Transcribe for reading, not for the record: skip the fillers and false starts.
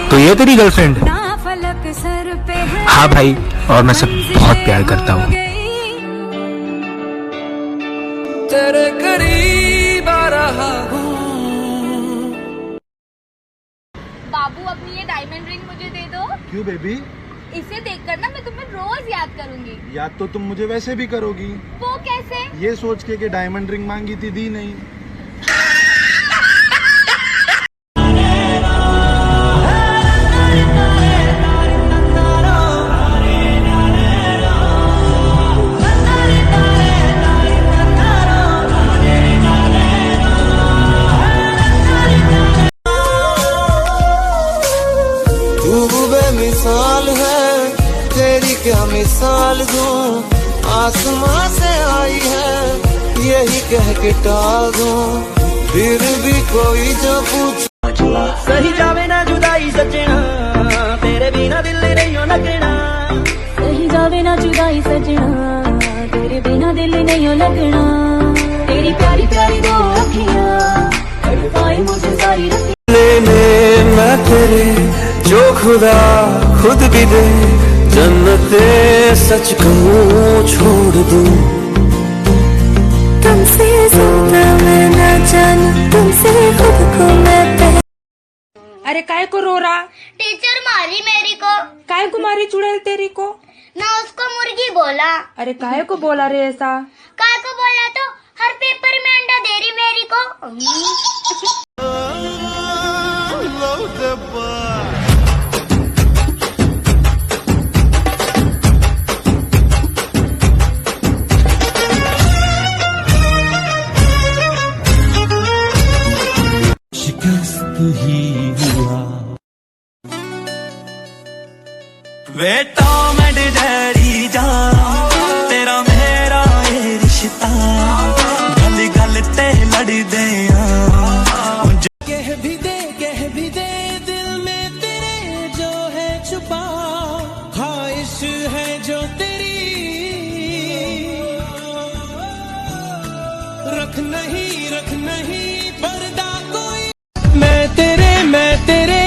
तो ये तेरी गर्लफ्रेंड? हाँ भाई, और मैं सब बहुत प्यार करता हूँ। तेरे करीब आ रहा हूँ। बाबू, अपनी ये डायमंड रिंग मुझे दे दो। क्यों बेबी? इसे देखकर ना मैं तुम्हें रोज याद करूंगी। याद तो तुम मुझे वैसे भी करोगी। वो कैसे? ये सोच के कि डायमंड रिंग मांगी थी, दी नहीं। मिसाल है तेरी, क्या मिसाल दूं, आसमां से आई है यही कह के टाल दूं, फिर भी कोई जो पूछ। सही जावे ना जुदाई सजना, तेरे बिना दिल नहीं लगना। सही जावे ना जुदाई सजना, तेरे बिना दिल नहीं लगना। तेरी प्यारी प्यारी दो अखियां तड़पाए मुझे सारी रतियां। मैं तेरे जो खुदा खुद भी दे, जन्नते सच कहूँ छोड़ दूं। तुमसे ज्यादा मैं न जानूं, तुमसे खुद को मैं। अरे काय को रो रहा? टीचर मारी मेरी को। काय को मारी चुड़ैल तेरी को? ना उसको मुर्गी बोला। अरे काय को बोला रे ऐसा? काय को बोला तो हर पेपर में अंडा दे रही मेरी को। शिकस्त ही हुआ वे टॉम एंड जेरी जा, तेरा मेरा ये रिश्ता, गल गल ते लड़दे कह भी दे दिल में तेरे जो है छुपा, ख्वाहिश है जो तेरी रख नहीं पर्दा कोई। मैं तेरे